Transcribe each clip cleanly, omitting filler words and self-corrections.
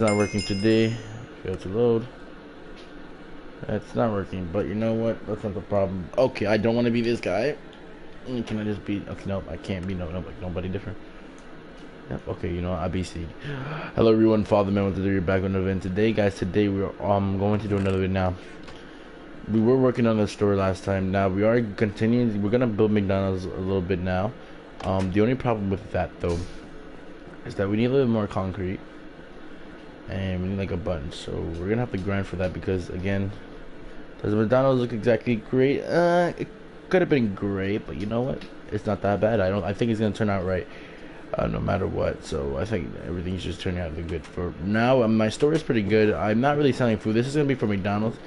Not working today. Failed to load. That's not working, but you know what? That's not the problem. Okay, I don't want to be this guy. Can I just be? Okay, nope, I can't be like nobody different. Yep. Okay, you know what? I be seed. Hello, everyone. Father Man with the you're back on the event today, guys. Today we're going to do another video now. We were working on the store last time. Now we are continuing. We're gonna build McDonald's a little bit now. The only problem with that though is that we need a little more concrete. And we need like a bunch, so we're gonna have to grind for that because again, does McDonald's look exactly great? It could have been great, but you know what? It's not that bad. I think it's gonna turn out right, no matter what. So I think everything's just turning out good for now. My store is pretty good. I'm not really selling food. This is gonna be for McDonald's.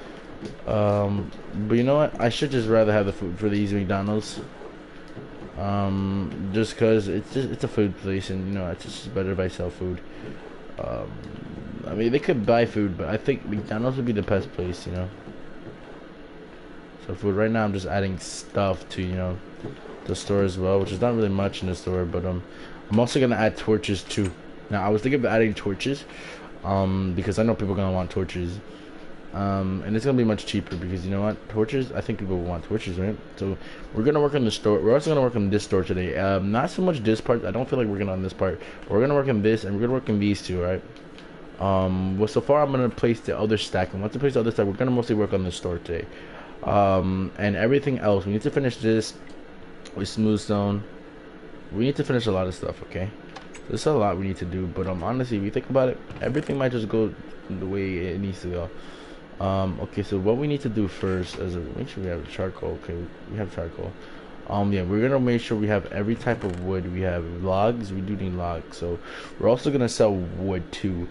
But you know what? I should just rather have the food for these McDonald's. Just cause it's a food place, and you know it's just better if I sell food. I mean, they could buy food, but I think McDonald's would be the best place, you know. So food. Right now, I'm just adding stuff to, you know, the store as well, which is not really much in the store. But I'm also gonna add torches too. Now, I was thinking of adding torches, because I know people are gonna want torches, and it's gonna be much cheaper because you know what, torches. I think people will want torches, right? So we're gonna work on the store. We're also gonna work on this store today. Not so much this part. I don't feel like working on this part. We're gonna work on this, and we're gonna work on these two, right? Well, so far I'm gonna place the other stack, and once I place the other stack, we're gonna mostly work on the store today. And everything else, we need to finish this with smooth stone. We need to finish a lot of stuff, okay? There's a lot we need to do, but honestly, if you think about it, everything might just go the way it needs to go. Okay, so what we need to do first is make sure we have charcoal. Okay, we have charcoal. Yeah, we're gonna make sure we have every type of wood. We have logs. We do need logs, so we're also gonna sell wood too.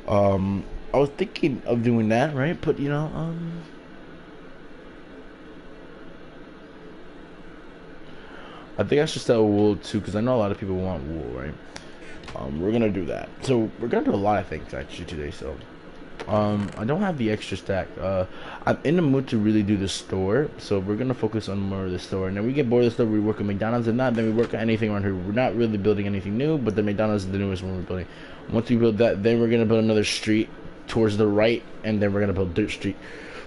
I was thinking of doing that, right? But you know, I think I should sell wool too, because I know a lot of people want wool, right? We're gonna do that. So we're gonna do a lot of things actually today. So, I don't have the extra stack. I'm in the mood to really do the store, so we're gonna focus on more of the store. And then we get bored of the store, we work at McDonald's, and not then we work at anything around here. We're not really building anything new, but the McDonald's is the newest one we're building. Once we build that, then we're gonna build another street towards the right, and then we're gonna build Dirt Street.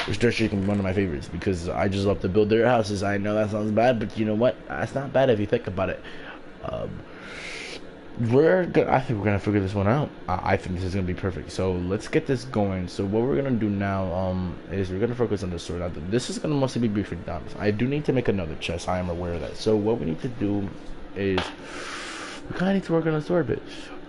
Which Dirt Street can be one of my favorites because I just love to build dirt houses. I know that sounds bad, but you know what? That's not bad if you think about it. Um, I think we're gonna figure this one out. I think this is gonna be perfect. So let's get this going. So what we're gonna do now is we're gonna focus on the sword. Now, this is gonna mostly be brief McDonald's. I do need to make another chest. I am aware of that. So what we need to do is we kind of need to work on the sword a bit.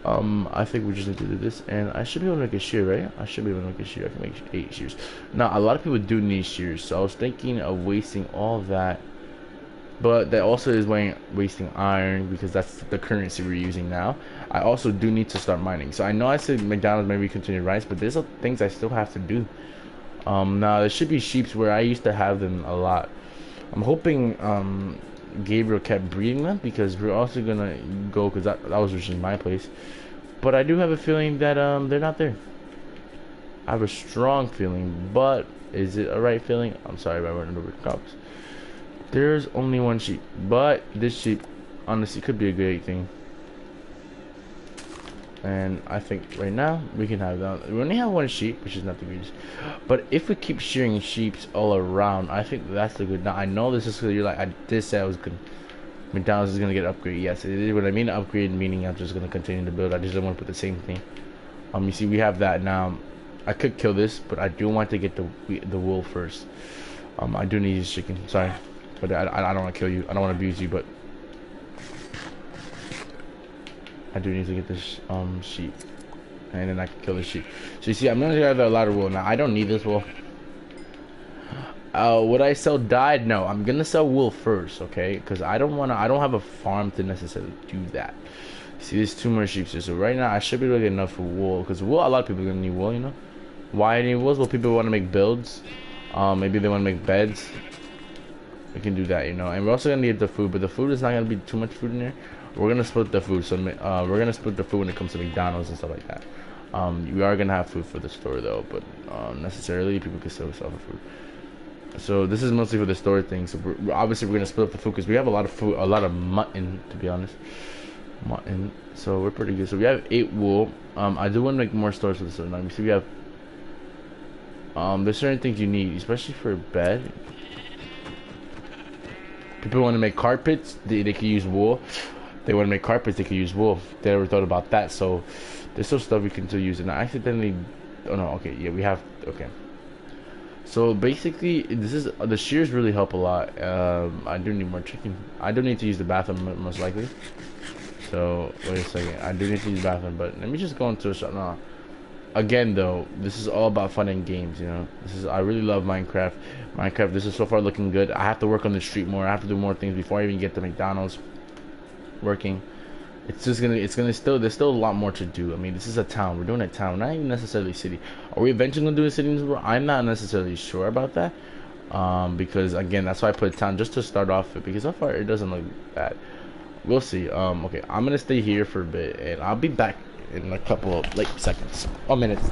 I think we just need to do this, and I should be able to make a shear, right? I should be able to make a shear. I can make 8 shears. Now a lot of people do need shears, so I was thinking of wasting all of that. But that also is wasting iron because that's the currency we're using now. I also do need to start mining. So I know I said McDonald's maybe continue rice, but there's things I still have to do. Now there should be sheeps where I used to have them a lot. I'm hoping Gabriel kept breeding them because we're also gonna go because that was just my place. But I do have a feeling that they're not there. I have a strong feeling, but is it a right feeling? I'm sorry if I went over the cops. There's only one sheep, but this sheep honestly could be a great thing. And I think right now we can have that. We only have one sheep, which is not the greatest. But if we keep shearing sheeps all around, I think that's the good. Now I know this is because you're like, I did say I was good. McDonald's is gonna get upgraded. Yes, it is. What I mean upgrade meaning I'm just gonna continue to build. I just don't want to put the same thing. You see, we have that now. I could kill this, but I do want to get the wool first. I do need this chicken. Sorry. But I don't want to kill you. I don't want to abuse you, but I do need to get this sheep, and then I can kill the sheep. So you see, I'm gonna have a lot of wool now. I don't need this wool. Would I sell dyed? No, I'm gonna sell wool first, okay? Because I don't have a farm to necessarily do that. See, there's 2 more sheep here. So right now I should be able to get enough for wool. Because wool, a lot of people are gonna need wool. You know, why I need wool? Well, people want to make builds. Maybe they want to make beds. We can do that, you know, and we're also gonna need the food, but the food is not gonna be too much food in there. We're gonna split the food, so we're gonna split the food when it comes to McDonald's and stuff like that. We are gonna have food for the store though, but necessarily people can still sell for food. So this is mostly for the store thing. So obviously we're gonna split up the food because we have a lot of food, a lot of mutton to be honest. mutton. So we're pretty good. So we have 8 wool. I do want to make more stores for this. So let me see. We have there's certain things you need, especially for a bed. People want to make carpets. They can use wool. They want to make carpets. They can use wool. They never thought about that. So there's still stuff we can still use. And I accidentally. Oh no. Okay. Yeah, we have. Okay. So basically, this is the shears really help a lot. I do need more chicken. I do need to use the bathroom most likely. So wait a second. I do need to use the bathroom, but let me just go into a shop now. Again though, this is all about fun and games, you know. I really love Minecraft. This is so far looking good. I have to work on the street more. I have to do more things before I even get to McDonald's working. There's still a lot more to do. I mean, this is a town. We're doing a town, not even necessarily city. Are we eventually gonna do a city in this world? I'm not necessarily sure about that. Because again, that's why I put town just to start off with, because so far it doesn't look bad. We'll see. Okay, I'm gonna stay here for a bit and I'll be back in a couple of like seconds or minutes.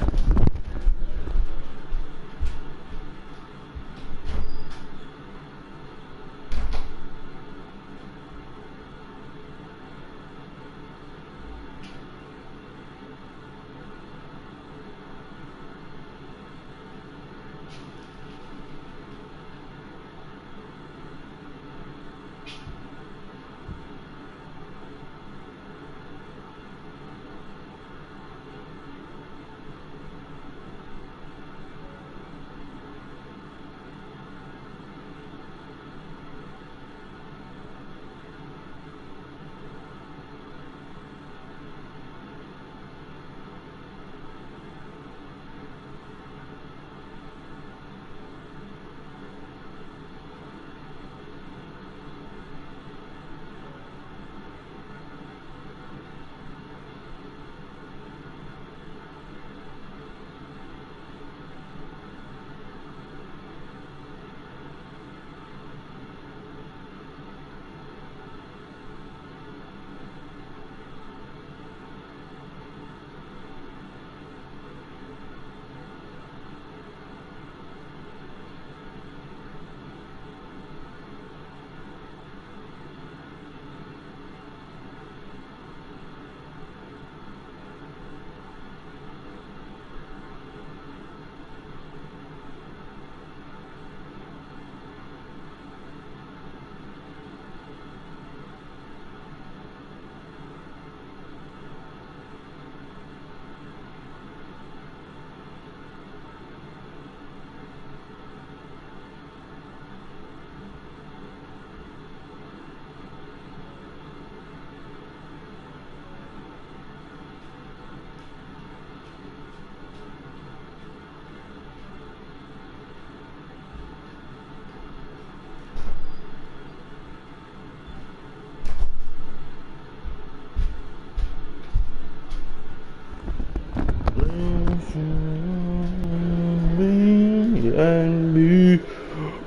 And be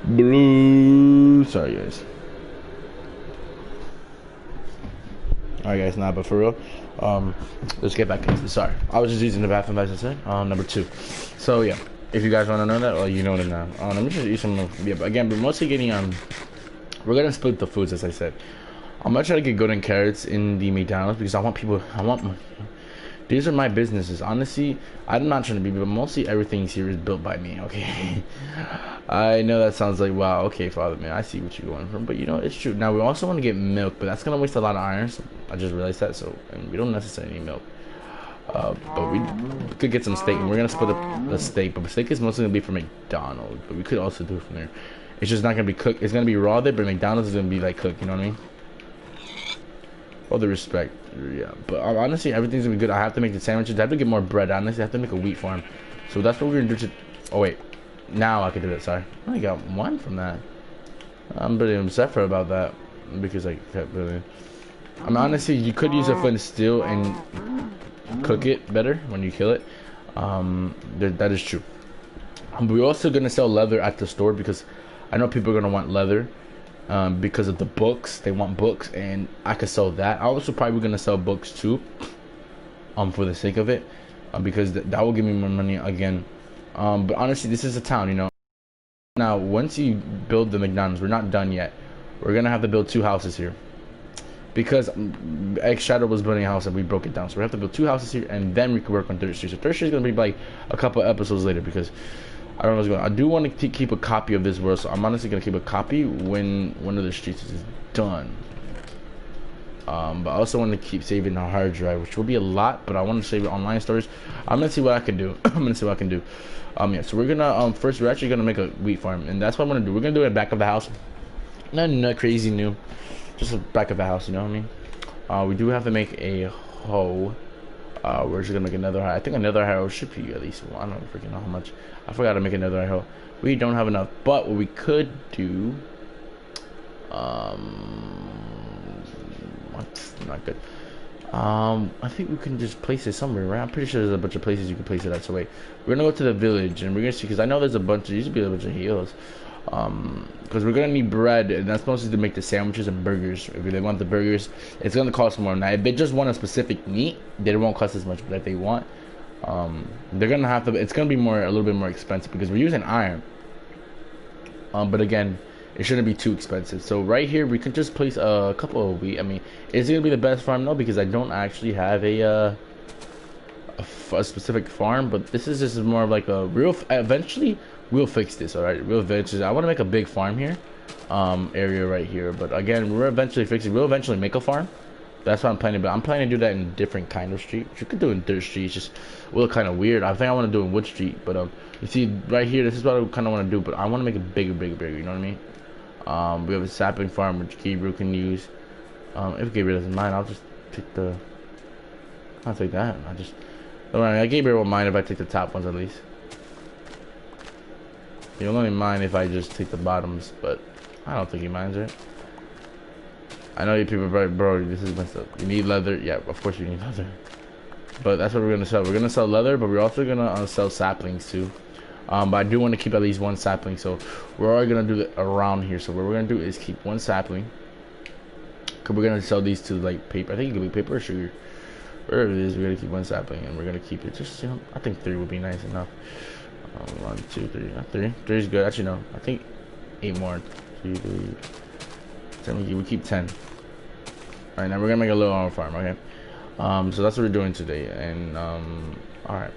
blue. Sorry, guys. Alright, guys, nah, but for real, let's get back into this. Sorry, I was just using the bathroom, as I said. Number 2. So, yeah, if you guys want to know that, well, you know it now. Let me just eat some. Yeah, but again, we're mostly getting, we're gonna split the foods, as I said. I'm gonna try to get golden carrots in the McDonald's because these are my businesses. Honestly, I'm not trying to be, but mostly everything here is built by me, okay? I know that sounds like, wow, okay, Father, man, I see what you're going from, but you know, it's true. Now, we also want to get milk, but that's going to waste a lot of iron, so I just realized that, so, and we don't necessarily need milk. But we could get some steak, and we're going to split the steak, but the steak is mostly going to be from McDonald's, but we could also do it from there. It's just not going to be cooked. It's going to be raw there, but McDonald's is going to be, like, cooked, you know what I mean? All the respect, yeah. But honestly, everything's gonna be good. I have to make the sandwiches. I have to get more bread. Honestly, I have to make a wheat farm. So that's what we're gonna do. Oh wait, now I can do it. Sorry, I only got 1 from that. I'm pretty upset for about that because I kept really. I mean, honestly, you could use a flint steel and cook it better when you kill it. That is true. We're also gonna sell leather at the store because I know people are gonna want leather. Because of the books, they want books, and I could sell that. I also probably gonna sell books too, for the sake of it, because that will give me more money again. But honestly, this is a town, you know. Now, once you build the McDonald's, we're not done yet. We're gonna have to build 2 houses here. because X Shadow was building a house and we broke it down. So we have to build 2 houses here, and then we can work on Third Street. So Third Street is gonna be like a couple episodes later because I don't know what's going on. I do want to keep a copy of this world, so I'm honestly gonna keep a copy when one of the streets is done. But I also want to keep saving our hard drive, which will be a lot, but I want to save it online storage. I'm gonna see what I can do. I'm gonna see what I can do. Yeah, so we're gonna first we're actually gonna make a wheat farm, and that's what I'm gonna do. We're gonna do it back of the house. Not crazy new, just the back of the house, you know what I mean? We do have to make a hoe. We're just gonna make another hoe. I think another hoe should be at least one. I don't freaking know how much. I forgot to make another hoe. We don't have enough, but what we could do, what's not good. I think we can just place it somewhere, right? I'm pretty sure there's a bunch of places you can place it at. So wait, we're gonna go to the village and we're gonna see, because I know there's a bunch. There used to be a bunch of heels. Because we're gonna need bread, and that's mostly to make the sandwiches and burgers. If they want the burgers, it's gonna cost more. Now, if they just want a specific meat, then it won't cost as much. But if they want, they're gonna have to. It's gonna be a little bit more expensive because we're using iron. But again, it shouldn't be too expensive. So right here, we can just place a couple of wheat. I mean, is it gonna be the best farm? No, because I don't actually have a specific farm. But this is just more of like a real. Eventually, we'll fix this. All right, real eventually. I want to make a big farm here, area right here. But again, we're eventually fixing. We'll eventually make a farm. That's what I'm planning. But I'm planning to do that in a different kind of street. Which you could do in Dirt Street. It's just will look kind of weird. I think I want to do it in Wood Street. But you see right here, this is what I kind of want to do. But I want to make it bigger. You know what I mean? We have a sapling farm which Gabriel can use. If Gabriel doesn't mind, I'll just take the. I'll take that. Don't worry, Gabriel won't mind if I take the top ones at least. He'll only mind if I just take the bottoms, but I don't think he minds, right? I know you people are probably, bro, this is messed up. You need leather. Yeah, of course you need leather. But that's what we're gonna sell. We're gonna sell leather, but we're also gonna sell saplings too. But I do want to keep at least one sapling, so we're already gonna do it around here. So what we're gonna do is keep one sapling. Cause we're gonna sell these to like paper. I think it could be paper or sugar. Wherever it is, we're gonna keep one sapling, and we're gonna keep it. Just I think 3 would be nice enough. 1, 2, 3. Not 3. 3 is good. Actually, no. I think 8 more. 2, 3. 10. We keep 10. All right, now we're gonna make a little on farm. Okay. So that's what we're doing today, and all right.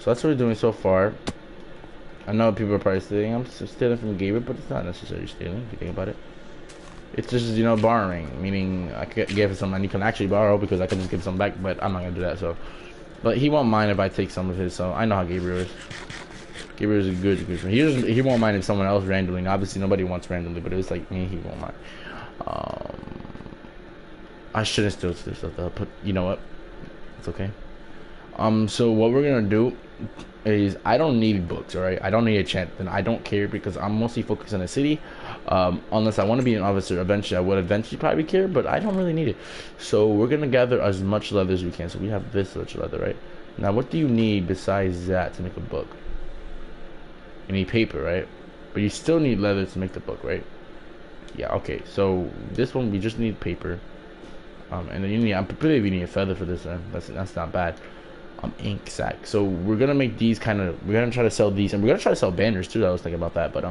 So that's what we're doing so far. I know people are probably saying I'm stealing from Gabriel, but it's not necessarily stealing if you think about it. It's just, borrowing, meaning I could give him some and he can actually borrow because I can just give some back, but I'm not gonna do that. So, but he won't mind if I take some of his. So I know how Gabriel is. Gabriel is a good friend. He won't mind if someone else randomly. Obviously, nobody wants randomly, but if it's like me, he won't mind. I shouldn't steal this stuff, but you know what? It's okay. So what we're gonna do is I don't need books, alright? I don't need a chant, and I don't care because I'm mostly focused on the city. Unless I want to be an officer, eventually I would eventually probably care, but I don't really need it. So we're gonna gather as much leather as we can. So we have this much leather, right? Now what do you need besides that to make a book? You need paper, right? But you still need leather to make the book, right? Yeah, okay. So this one we just need paper. And then you need, I'm pretty sure you need a feather for this one. That's not bad. Ink sack. So we're gonna make these we're gonna try to sell these, and we're gonna try to sell banners too. I was thinking about that, but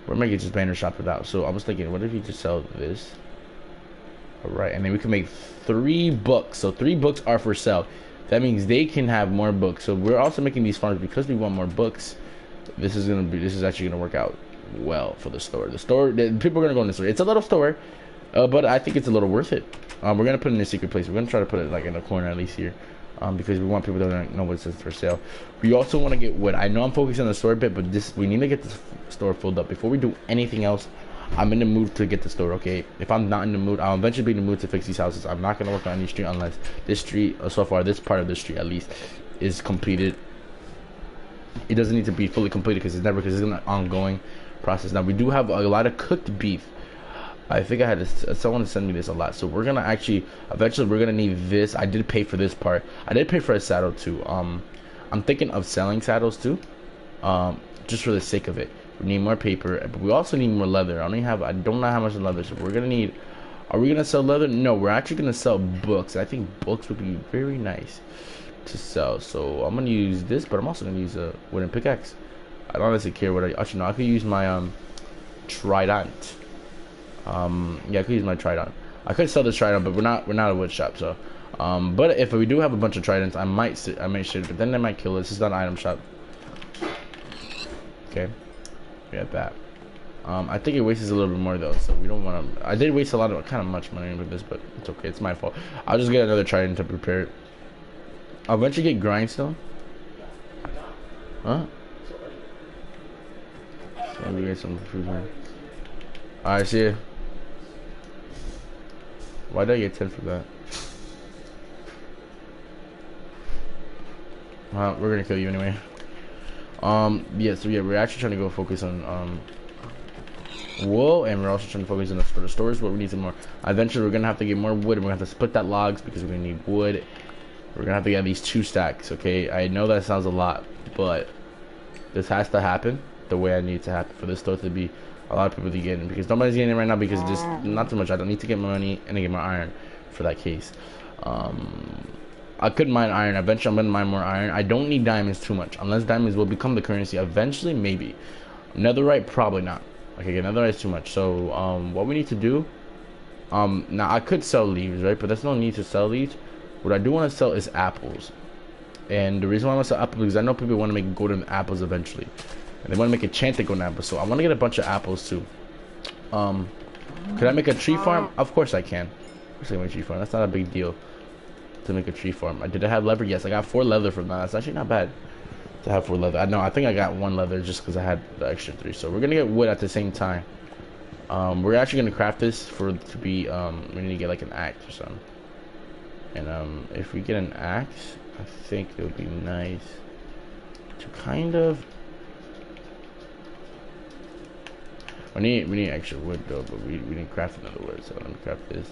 we're making just banner shop without. So I was thinking, what if you just sell this? Alright, and then we can make 3 books. So 3 books are for sale. That means they can have more books. So we're also making these farms because we want more books. This is actually gonna work out well for the store. People are gonna go in the store. It's a little store, but I think it's a little worth it. We're gonna put it in a secret place. We're gonna try to put it like in a corner at least here. Because we want people to know what's for sale. We also want to get wood. I know I'm focusing on the store a bit, but we need to get this store filled up before we do anything else. I'm in the mood to get the store. Okay, if I'm not in the mood, I'll eventually be in the mood to fix these houses. I'm not gonna work on any street unless this street, or so far this part of the street at least, is completed. It doesn't need to be fully completed because it's an ongoing process. Now we do have a lot of cooked beef. I think I had someone send me this a lot, so we're gonna actually eventually we're gonna need this. I did pay for this part. I did pay for a saddle too. I'm thinking of selling saddles too, just for the sake of it. We need more paper, but we also need more leather. I don't know how much leather, so we're gonna need. Are we gonna sell leather? No, we're actually gonna sell books. I think books would be very nice to sell. So I'm gonna use this, but I'm also gonna use a wooden pickaxe. I don't honestly care what I actually no. I could use my trident. Yeah, I could use my trident. I could sell this trident, but we're not a wood shop, so. But if we do have a bunch of tridents, I might share it, but then they might kill us. This is not an item shop. Okay, we have that. I think it wastes a little bit more though, so we don't want to. I did waste a lot of kind of much money with this, but it's okay. It's my fault. I'll just get another trident to prepare it. I'll eventually get grindstone. Huh? Let me get some food, man. Alright, see ya. Why did I get 10 for that? Well, we're gonna kill you anyway. Yeah, so yeah, we're actually trying to go focus on wool, and we're also trying to focus on the stores where we need some more. Eventually we're gonna have to get more wood, and we're gonna have to split that logs because we're gonna need wood. We're gonna have to get at least 2 stacks, okay? I know that sounds a lot, but this has to happen the way I need it to happen for this store to be a lot of people to get in, because nobody's getting it right now because just not too much. I don't need to get my money and I get my iron for that case. I could mine iron. Eventually I'm gonna mine more iron. I don't need diamonds too much, unless diamonds will become the currency eventually, maybe. Netherite, probably not. Okay, netherite's too much. So what we need to do, now I could sell leaves, right? But there's no need to sell leaves. What I do want to sell is apples, and the reason why I want to sell apples is because I know people want to make golden apples eventually, and they want to make enchanted golden apples. So I want to get a bunch of apples too. Could I make a tree farm? Of course I can. Of course I can make a tree farm. That's not a big deal to make a tree farm. Did I have leather? Yes, I got 4 leather from that. That's actually not bad to have 4 leather. I think I got 1 leather just because I had the extra 3. So we're gonna get wood at the same time. We're actually gonna craft this for it to be. We need to get like an axe or something. And if we get an axe, I think it would be nice to kind of. We need extra wood though, but we didn't craft another wood, so let me craft this.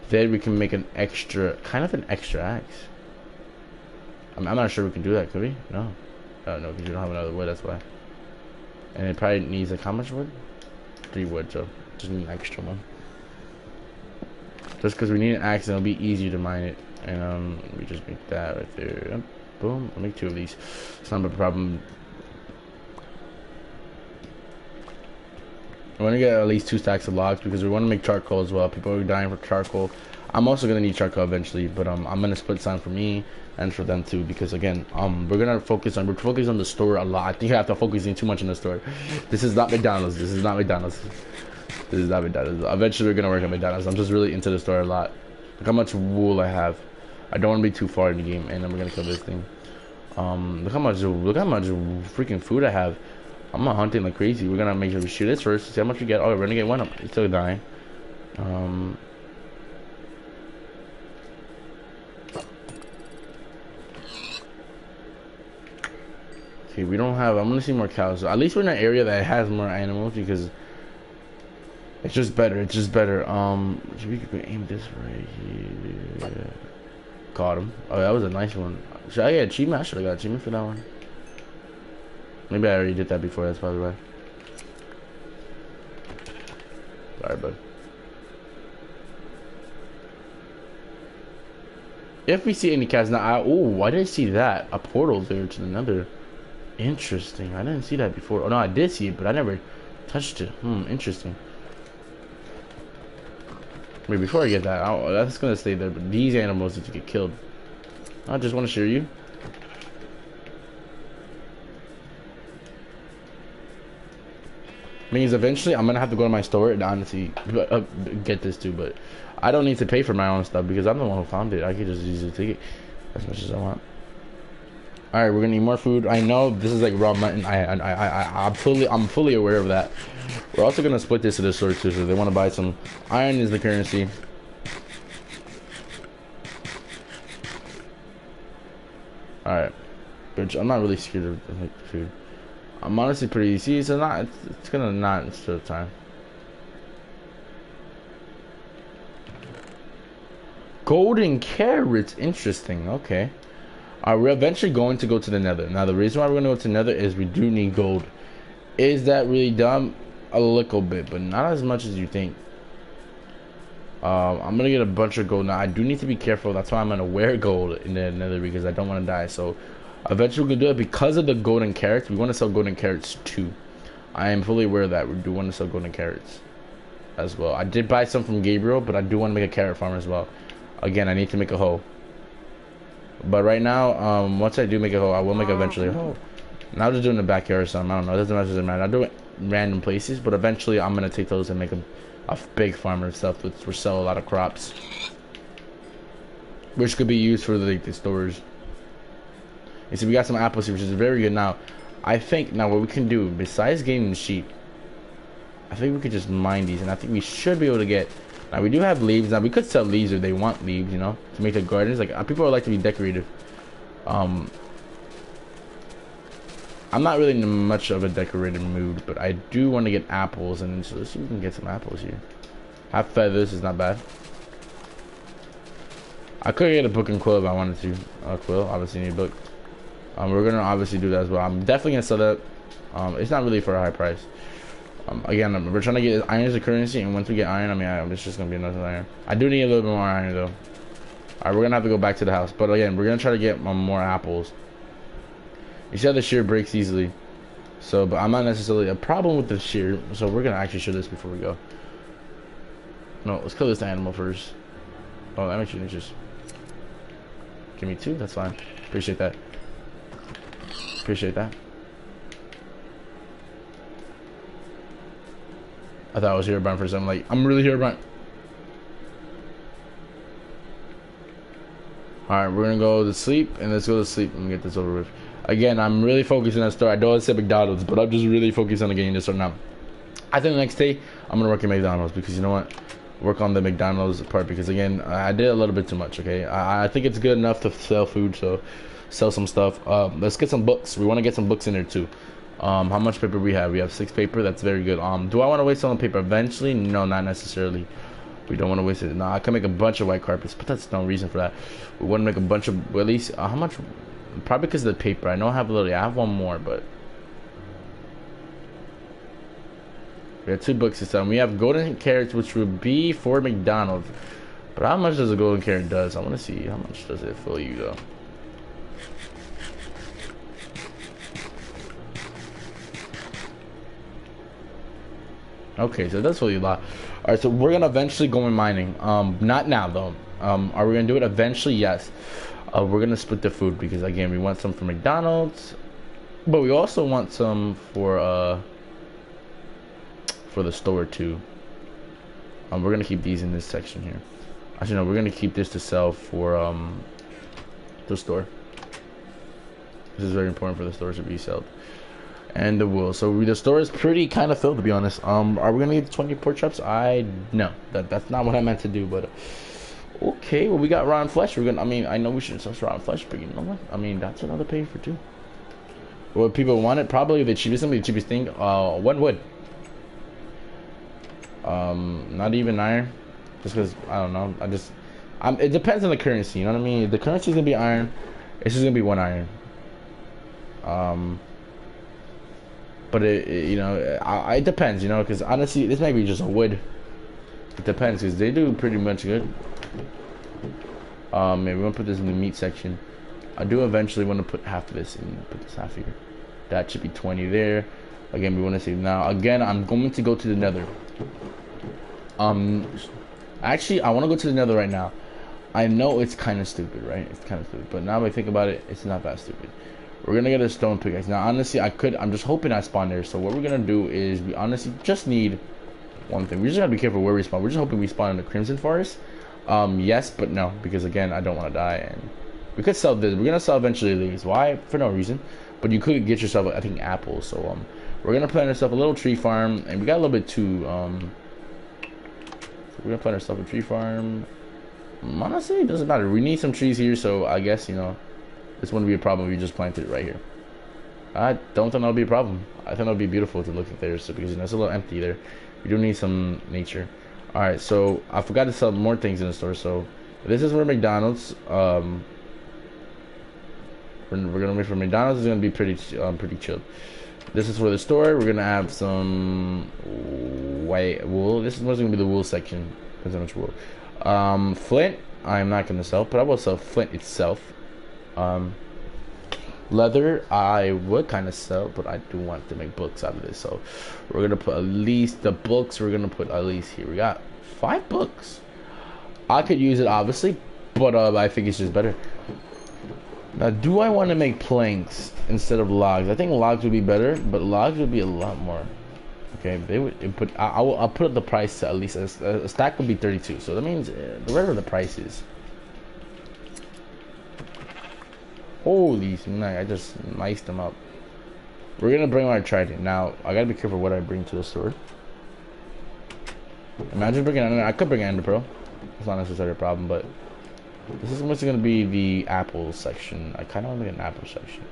Then we can make an extra axe. I'm not sure we can do that, could we? No. No, because we don't have another wood, that's why. And it probably needs like how much wood? 3 wood, so just need an extra one. Just because we need an axe and it'll be easier to mine it. And we just make that right there. Yep. Boom. I'll make 2 of these. It's not a problem. I want to get at least 2 stacks of logs because we want to make charcoal as well. People are dying for charcoal. I'm also gonna need charcoal eventually, but I'm gonna split some for me and for them too, because again, we're focusing on the store a lot. I think I have to focus too much on the store. This is not McDonald's. This is not McDonald's. This is not McDonald's. Eventually, we're gonna work at McDonald's. I'm just really into the store a lot. Look how much wool I have. I don't want to be too far in the game, and then we're gonna kill this thing. Look how much freaking food I have. I'm not hunting like crazy. We're gonna make sure we shoot this first. See how much we get. Oh, we're gonna get 1 up. It's still dying. Okay, we don't have. I'm gonna see more cows. So at least we're in an area that has more animals because it's just better. It's just better. We could aim this right here. Caught him. Oh, that was a nice one. Should I get achievement? I should have got achievement for that one. Maybe I already did that before. That's probably why. Sorry, bud. If we see any cats now, why did I see that? A portal there to the nether. Interesting. I didn't see that before. Oh no, I did see it, but I never touched it. Interesting. Wait, before I get that, that's gonna stay there. But these animals need to get killed. I just want to show you. Means eventually I'm gonna have to go to my store and honestly get this too, but I don't need to pay for my own stuff because I'm the one who found it. I could just easily take it as much as I want. All right, we're gonna need more food. I know this is like raw mutton. I'm fully aware of that. We're also gonna split this to the store too, so they want to buy some. Iron is the currency. All right, bitch. I'm not really scared of like food. I'm honestly pretty easy. So it's gonna not still time. Golden carrots, interesting. Okay. We're eventually going to go to the nether. Now the reason why we're going to go to the nether is we do need gold. Is that really dumb? A little bit, but not as much as you think. I'm going to get a bunch of gold. Now I do need to be careful. That's why I'm going to wear gold in the nether, because I don't want to die. So eventually we're going to do it because of the golden carrots. We want to sell golden carrots too. I am fully aware of that. We do want to sell golden carrots. as well. I did buy some from Gabriel, but I do want to make a carrot farm as well. Again, I need to make a hoe. But right now, once I do make a hoe, I will make eventually a hoe. Now I'm just doing the backyard or something. I don't know. It doesn't matter. I do it random places, but eventually I'm gonna take those and make a big farm and stuff, which will sell a lot of crops, which could be used for the stores. You see, we got some apples here, which is very good. Now, I think now what we can do besides getting the sheep, I think we could just mine these, and I think we should be able to get. Now we do have leaves. Now we could sell leaves if they want leaves, you know, to make the gardens. Like people like to be decorative. I'm not really in much of a decorated mood, but I do want to get apples, and so let's see if we can get some apples here. Have feathers is not bad. I could get a book and quill if I wanted to. Quill, obviously need a book. We're gonna obviously do that as well. I'm definitely gonna sell that. It's not really for a high price. Again, we're trying to get iron as a currency, and once we get iron, I mean, it's just gonna be another iron. I do need a little bit more iron though. Alright, we're gonna have to go back to the house, but again, we're gonna try to get more apples. You see how the shear breaks easily, so but I'm not necessarily a problem with the shear, so we're gonna actually show this before we go. No, let's kill this animal first. Oh, that makes you just give me 2. That's fine. Appreciate that. Appreciate that. I thought I was Herobrine for something. Like, I'm really Herobrine. Alright, we're gonna go to sleep, and let's go to sleep and get this over with. Again, I'm really focused on that store. I don't say McDonald's, but I'm just really focused on getting this store now. I think the next day, I'm gonna work at McDonald's, because you know what? Work on the McDonald's part, because again, I did a little bit too much, okay? I think it's good enough to sell food, so sell some stuff. Let's get some books. We want to get some books in there too. How much paper we have? We have 6 paper. That's very good. Do I want to waste on paper eventually? No, not necessarily. We don't want to waste it. No, I can make a bunch of white carpets, but that's no reason for that. We want to make a bunch of, well, at least how much? Probably because of the paper. I know I have I have one more, but we have 2 books this time. We have golden carrots, which would be for McDonald's. But how much does a golden carrot does? I want to see how much does it fill you though. Okay, so that's really a lot. Alright, so we're gonna eventually go in mining. Not now though. Are we gonna do it eventually? Yes. We're gonna split the food, because again, we want some for McDonald's, but we also want some for the store too. We're gonna keep these in this section here. Actually, no, we're gonna keep this to sell for the store. This is very important for the stores to be sold. And the wool. So the store is pretty kind of filled, to be honest. Are we gonna get 20 pork chops? No, that's not what I meant to do. But okay, well, we got rotten flesh. We're gonna. I mean, I know we shouldn't sell rotten flesh, but you know what? I mean, that's another pay for too. What people want it, probably the cheapest, the cheapest thing. 1 wood. Not even iron, just because I don't know. It depends on the currency. You know what I mean? If the currency is gonna be iron, it's just gonna be 1 iron. But you know, it depends, you know, because honestly, this might be just a wood. It depends, because they do pretty much good. Maybe we're gonna put this in the meat section. I do eventually want to put half of this and put this half here. That should be 20 there. Again, we want to save now. Again, I'm going to go to the nether. Actually, I want to go to the nether right now. I know it's kind of stupid, right? It's kind of stupid, but now that I think about it, it's not that stupid. We're gonna get a stone pickaxe. Now, honestly, I'm just hoping I spawn there. So what we're gonna do is we honestly just need one thing. We just gotta be careful where we spawn. We're just hoping we spawn in the Crimson Forest. Yes, but no, because again, I don't want to die. And we could sell this. We're gonna sell eventually these. Why? For no reason. But you could get yourself, I think, apples. So we're gonna plant ourselves a little tree farm, and we got a little bit too. So we're gonna plant ourselves a tree farm. Honestly, it doesn't matter. We need some trees here, so I guess, you know, this wouldn't be a problem if we just planted it right here. I don't think that'll be a problem. I think it'll be beautiful to look at there, so because, you know, it's a little empty there. We do need some nature. Alright, so I forgot to sell more things in the store. So this is for McDonald's. We're gonna wait for McDonald's. Is gonna be pretty chilled. This is for the store. We're gonna have some white wool. This is what's gonna be the wool section. There's how much wool. Flint, I'm not gonna sell, but I will sell flint itself. Leather, I would kind of sell, but I do want to make books out of this. So we're gonna put at least the books. We're gonna put at least here. We got 5 books. I could use it obviously, but I think it's just better. Now, do I want to make planks instead of logs? I think logs would be better, but logs would be a lot more. Okay, they would put. I'll put up the price to at least a stack would be 32. So that means whatever the price is. Holy snap! I just miced them up. We're gonna bring our trident. Now I gotta be careful what I bring to the store. Imagine bringing. I could bring Ender Pearl. It's not necessarily a problem, but this is mostly gonna be the apple section. I kind of want to make an apple section.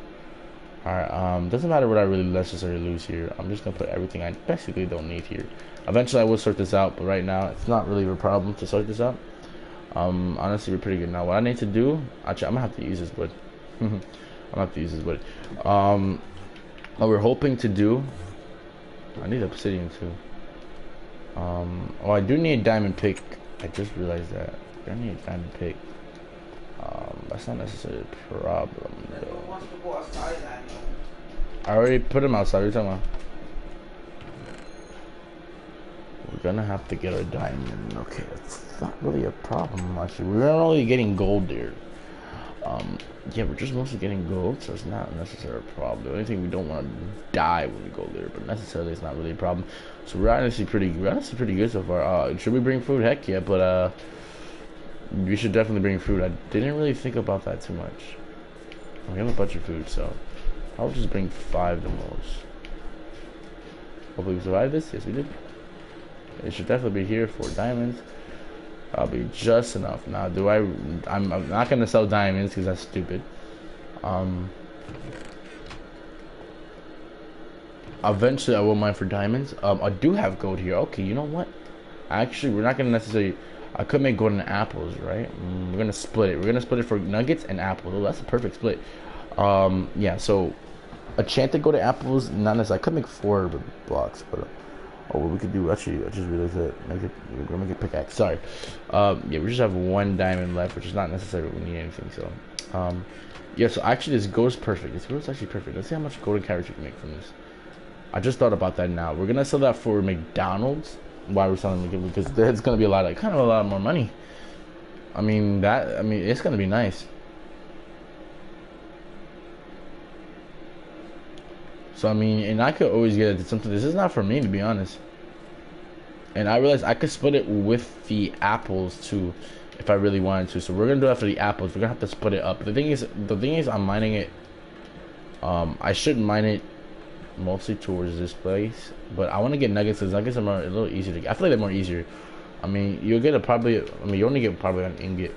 Alright, doesn't matter what I really necessarily lose here. I'm just gonna put everything I basically don't need here. Eventually I will sort this out, but right now it's not really a problem to sort this out. Honestly, we're pretty good now. What I need to do, actually, I'm gonna have to use this wood. I'm gonna have to use this wood. What we're hoping to do, I need obsidian too. Oh, I do need a diamond pick. I just realized that. I need a diamond pick. That's not necessarily a problem though. I already put him outside. What are you talking about? We're gonna have to get a diamond. Okay, that's not really a problem actually. We're not only getting gold there. Yeah, we're just mostly getting gold, so it's not necessarily a problem. The only thing we don't want to die when we go there, but necessarily it's not really a problem. So we're honestly pretty good so far. Should we bring food? Heck yeah, but we should definitely bring food. I didn't really think about that too much. We have a bunch of food, so I'll just bring 5 the most. Hopefully we survive this. Yes, we did. It should definitely be here for diamonds. I'll be just enough. Now, I'm not gonna sell diamonds because that's stupid. Eventually I will mine for diamonds. I do have gold here. Okay, you know what? Actually, we're not gonna necessarily. I could make golden apples, right? We're gonna split it. We're gonna split it for nuggets and apples. Oh, that's a perfect split. Yeah. So, enchanted golden apples. Not necessarily. I could make 4 blocks, but. Oh, what we could do, actually, I just realized that, we're gonna make a pickaxe, sorry. Yeah, we just have 1 diamond left, which is not necessary, we need anything, so. Yeah, so actually this goes perfect, this goes actually perfect. Let's see how much golden carrots you can make from this. I just thought about that now. We're gonna sell that for McDonald's, why we're selling it, because it's gonna be a lot more money. I mean, it's gonna be nice. So I mean, and I could always get it something. This is not for me, to be honest. And I realized I could split it with the apples too, if I really wanted to. So we're gonna do that for the apples. We're gonna have to split it up. The thing is, I'm mining it. I should mine it mostly towards this place, but I want to get nuggets because nuggets are a little easier to get. I feel like they're more easier. I mean, you'll get you only get probably an ingot.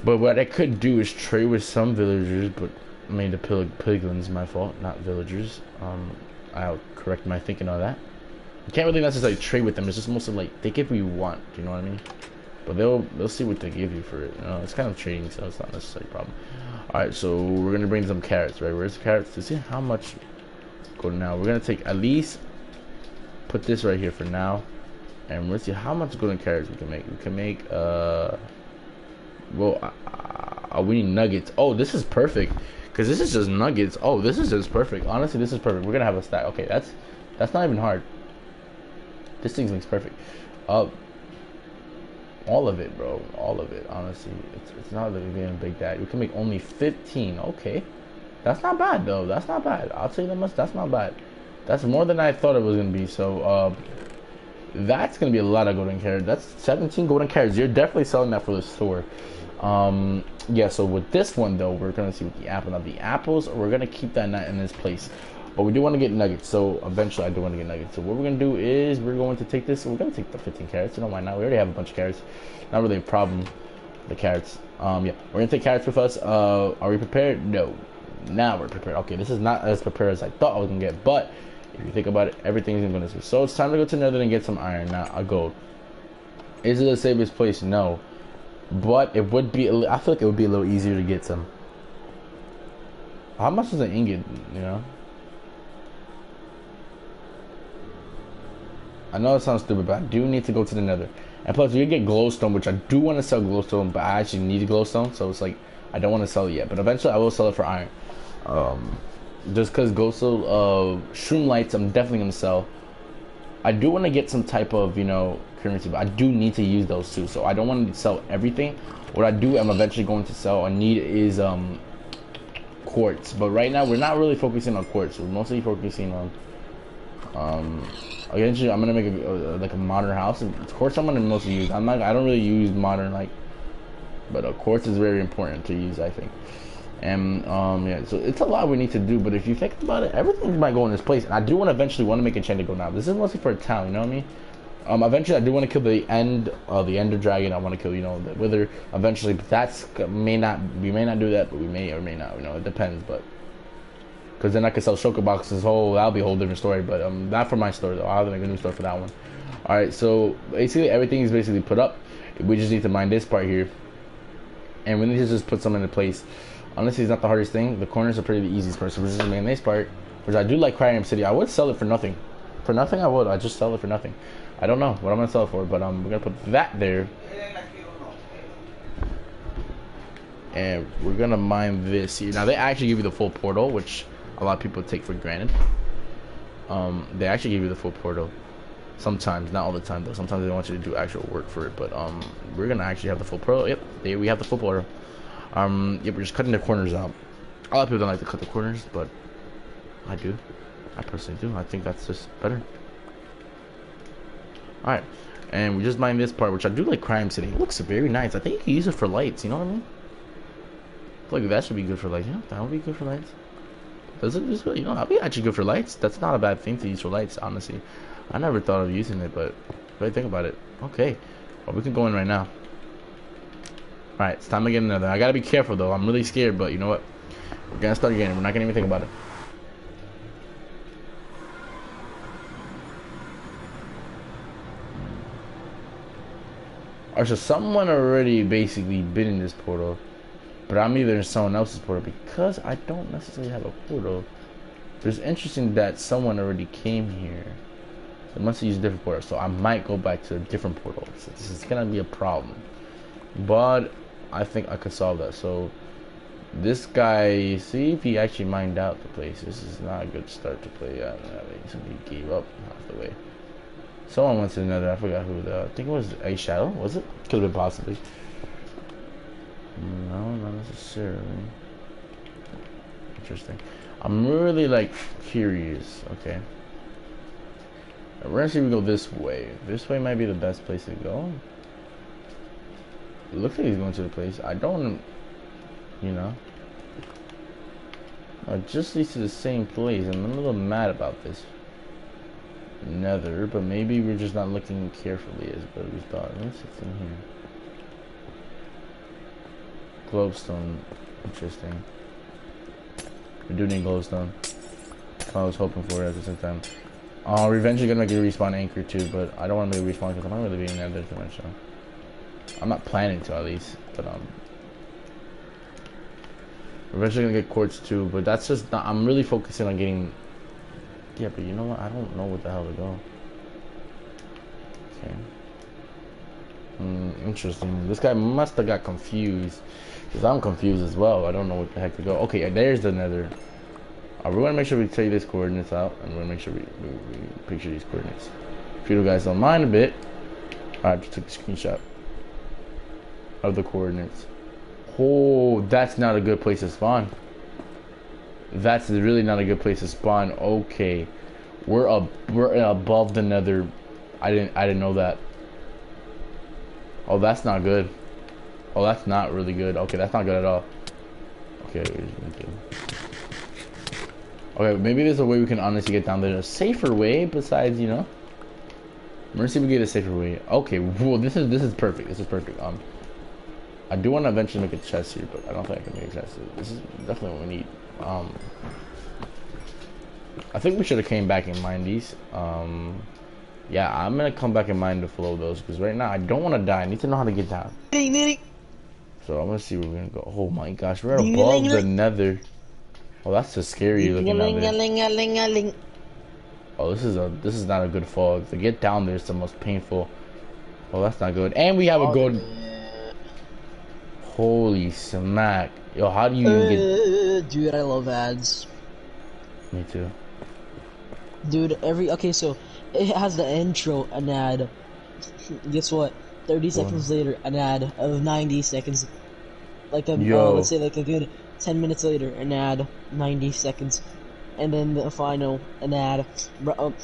But what I could do is trade with some villagers, but. I mean, the piglins, my fault, not villagers. I'll correct my thinking on that. You can't really necessarily trade with them. It's just mostly like they give what you want. Do you know what I mean? But they'll see what they give you for it. You know, it's kind of trading, so it's not necessarily a problem. All right, so we're gonna bring some carrots, right? Where's the carrots? To see how much go now. We're gonna take at least put this right here for now, and let's see how much golden carrots we can make. We can make we need nuggets. Oh, this is perfect. Because this is just nuggets. Oh, this is just perfect. Honestly, this is perfect. We're gonna have a stack. Okay, that's not even hard. This thing makes perfect. All of it, bro. All of it. Honestly, it's not really being big that we can make only 15. Okay, that's not bad though. That's not bad. I'll tell you that much. That's not bad. That's more than I thought it was gonna be. So that's gonna be a lot of golden carrots. That's 17 golden carrots. You're definitely selling that for the store. Yeah, so with this one though, we're gonna see with the apple. Now the apples, we're gonna keep that in this place, but we do want to get nuggets. So eventually, I do want to get nuggets. So what we're gonna do is we're going to take this. We're gonna take the 15 carrots. You know why not? We already have a bunch of carrots. Not really a problem. The carrots. Yeah, we're gonna take carrots with us. Are we prepared? No. Now we're prepared. Okay, this is not as prepared as I thought I was gonna get, but if you think about it, everything's gonna be. So it's time to go to Nether and get some iron. Now a gold. Is it the safest place? No. But it would be, I feel like it would be a little easier to get some. How much is an ingot, you know? I know it sounds stupid, but I do need to go to the Nether. And plus, you get glowstone, which I do want to sell glowstone, but I actually need glowstone, so it's like, I don't want to sell it yet. But eventually, I will sell it for iron. Just because Goso, shroom lights, I'm definitely gonna sell. I do want to get some type of, you know, currency, but I do need to use those too. So I don't want to sell everything. What I do, I'm eventually going to sell or need is quartz. But right now, we're not really focusing on quartz. We're mostly focusing on eventually, I'm gonna make like a modern house. And quartz, I'm gonna mostly use. I don't really use modern like, but quartz is very important to use, I think. And yeah, so it's a lot we need to do, but if you think about it, everything might go in this place. And I do want to eventually want to make enchanted gold now. This is mostly for a town, you know what I mean? Eventually I do want to kill the ender dragon. I want to kill, you know, the wither eventually, but we may not do that, but we may or may not, you know, it depends. But because then I could sell shulker boxes, that'll be a whole different story. But not for my store though. I'll have to make a new store for that one. All right, so basically everything is basically put up. We just need to mine this part here, and we need to just put some into place. Honestly, it's not the hardest thing. The corners are pretty the easiest part. So we're just making this part, which I do like Cryon City. I would sell it for nothing. For nothing, I would. I just sell it for nothing. I don't know what I'm gonna sell it for, but we're gonna put that there, and we're gonna mine this here. Now they actually give you the full portal, which a lot of people take for granted. They actually give you the full portal. Sometimes, not all the time though. Sometimes they want you to do actual work for it, but we're gonna actually have the full portal. Yep, there we have the full portal. Yeah, we're just cutting the corners out. A lot of people don't like to cut the corners, but I do. I personally do. I think that's just better. Alright, and we just mined this part, which I do like Crime City. It looks very nice. I think you can use it for lights, you know what I mean? Like, that should be good for lights. Yeah, that would be good for lights. Does it just, you know, that'd be actually good for lights. That's not a bad thing to use for lights, honestly. I never thought of using it, but really think about it. Okay, well, we can go in right now. Alright, it's time to get another. I gotta be careful though. I'm really scared, but you know what? We're gonna start again. We're not gonna even think about it. Alright, so someone already basically been in this portal, but I'm either in someone else's portal because I don't necessarily have a portal. It's interesting that someone already came here. They must have used a different portal, so I might go back to a different portal. So this is gonna be a problem, but I think I could solve that. So this guy, see if he actually mined out the place. This is not a good start to play out. Somebody gave up half the way. Someone went to another. I forgot who. I think it was A Shadow. Was it? Could have been possibly. No, not necessarily. Interesting. I'm really like curious. Okay. We're gonna see if we go this way. This way might be the best place to go. It looks like he's going to the place. I don't, you know. It just leads to the same place. I'm a little mad about this. Nether, but maybe we're just not looking carefully as what we thought. What's it in here? Glowstone. Interesting. We do need glowstone. I was hoping for it at the same time. We're eventually gonna make a respawn anchor too, but I don't want to make a respawn because I'm not really being Nether too much. So I'm not planning to, at least, but we're eventually gonna get quartz too, but that's just not. I'm really focusing on getting. Yeah, but you know what? I don't know what the hell to go. Okay. Interesting. This guy must have got confused, because I'm confused as well. I don't know what the heck to go. Okay, there's the Nether. We're gonna make sure we take these coordinates out, and we're gonna make sure we picture these coordinates. If you guys don't mind a bit, I just took a screenshot of the coordinates. Oh, that's not a good place to spawn. That's really not a good place to spawn. Okay, we're above the Nether. I didn't know that. Oh, that's not good. Oh, that's not really good. Okay, that's not good at all. Okay, okay, maybe there's a way we can honestly get down there. A safer way besides, you know. We're gonna see if we get a safer way. Okay, well, this is perfect. This is perfect. I do want to eventually make a chest here, but I don't think I can make a chest. This is definitely what we need. I think we should have came back and mined these. Yeah, I'm gonna come back and mine the flow of those because right now I don't want to die. I need to know how to get down. So I'm gonna see where we're gonna go. Oh my gosh, we're above the Nether. Oh, that's just scary looking down there. Oh, this is not a good fall. To get down there is the most painful. Oh, that's not good. And we have a gold. Holy smack. Yo, how do you even get... Dude, I love ads. Me too. Dude, okay, so it has the intro, an ad. Guess what? 30 What? seconds later, an ad of 90 seconds. Like let's Yo. say like a good 10 minutes later, an ad, 90 seconds. And then the final, an ad. Bro,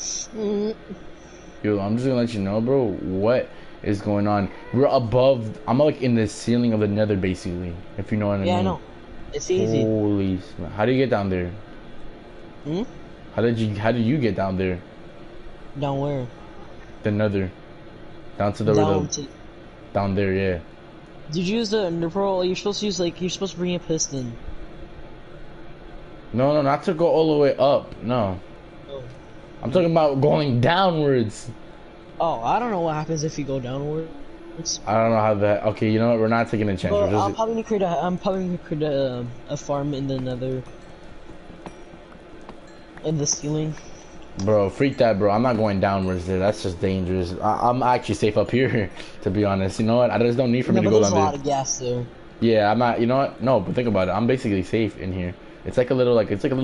Yo, I'm just gonna let you know, bro, what is going on. We're above... I'm like in the ceiling of the nether, basically. If you know what I yeah, I mean. know. It's easy. Holy smack. How do you get down there? Hmm? How did you get down there? Down where? The nether. Down to the... Down to... Down there, yeah. Did you use the Ender Pearl? You're supposed to use, like, you're supposed to bring a piston. No, no, not to go all the way up. No. Oh. I'm talking about going downwards. Oh, I don't know what happens if you go downwards. I don't know how that... Okay, you know what? We're not taking a chance. But We're just... I'm probably gonna create a farm in the nether. In the ceiling. Bro, freak that, bro. I'm not going downwards there. That's just dangerous. I'm actually safe up here, to be honest. You know what? There's no need for me to go down there. There's a lot of gas there. Yeah, I'm not. You know what? No, but think about it. I'm basically safe in here. It's like a little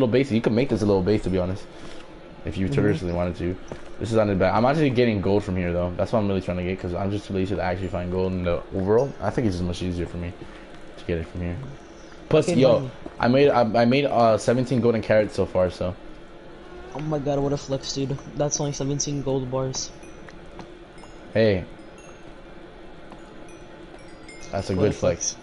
base. You could make this a little base, to be honest, if you seriously wanted to. This is on the back. I'm actually getting gold from here, though. That's what I'm really trying to get, because I'm just too lazy to actually find gold in the overworld. I think it's just much easier for me to get it from here. Plus, Okay, yo, I made 17 golden carrots so far, so. Oh my god, what a flex, dude. That's only 17 gold bars. Hey. That's a good flex.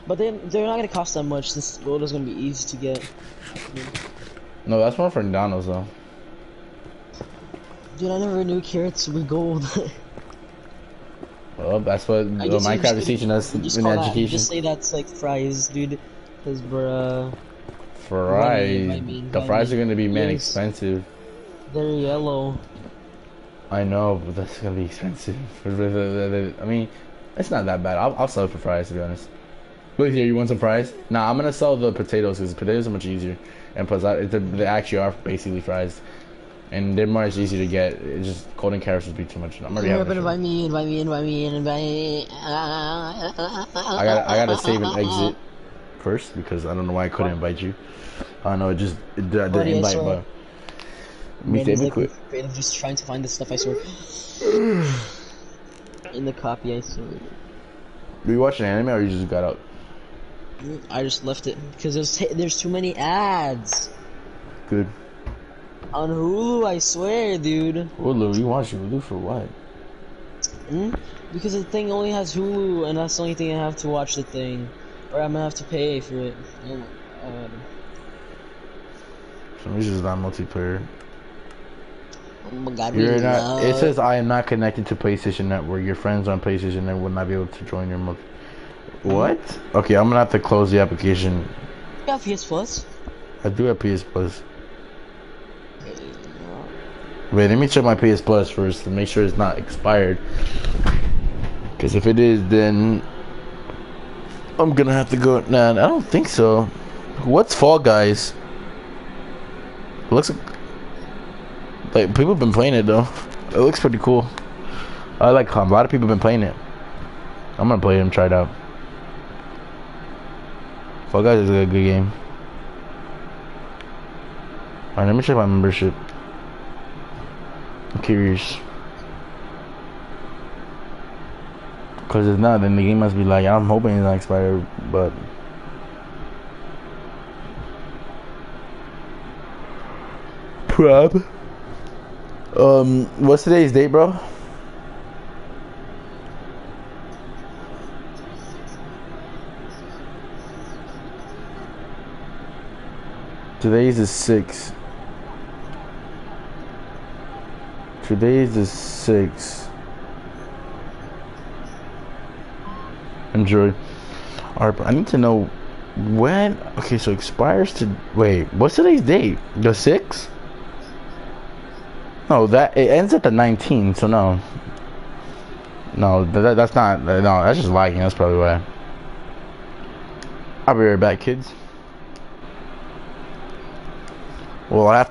But they're not gonna cost that much. This gold is gonna be easy to get. No, that's more for McDonald's, though. Dude, I never knew carrots were gold. Well, that's what Minecraft is teaching us in education. Just say that's like fries, dude. Cause bruh. Fries. The fries are gonna be expensive. They're yellow. I know, but that's gonna be expensive. I mean, it's not that bad. I'll sell it for fries, to be honest. Look here, you want some fries? Nah, I'm gonna sell the potatoes because potatoes are much easier, and plus they actually are basically fries, and they're much easier to get. It's just golden carrots would be too much. I'm already having. Invite me. I gotta save and exit first because I don't know why I couldn't invite you. I know it the invite button. Me save it quick. I'm just trying to find this stuff, I swear. In the copy, I swear. Were you watching anime or you just got out? I just left it because there's too many ads. Good. On Hulu, I swear, dude. Hulu? You watch Hulu for what? Because the thing only has Hulu, and that's the only thing I have to watch the thing. Or I'm gonna have to pay for it. Oh my god. So this is not multiplayer. Oh my god, You're not. It says I am not connected to PlayStation Network. Your friends on PlayStation Network will not be able to join your month. What? Okay, I'm gonna have to close the application. You got PS Plus? I do have PS Plus. Wait, let me check my PS Plus first to make sure it's not expired. Because if it is, then I'm gonna have to go. Nah, I don't think so. What's Fall Guys? It looks like people have been playing it though. It looks pretty cool. I like a lot of people have been playing it. I'm gonna play it and try it out. Fall Guys is a good game. Alright, let me check my membership. I'm curious. Cause if not, then the game must be like, I'm hoping it's not expired, but Prob. What's today's date, bro? Today's the 6th. Today's the 6th. Enjoy. Alright, I need to know when. Okay, so expires to. Wait, what's today's date? The 6th? No, that it ends at the 19th. So no. No, that's not. No, that's just lagging. That's probably why. I'll be right back, kids. Well, I have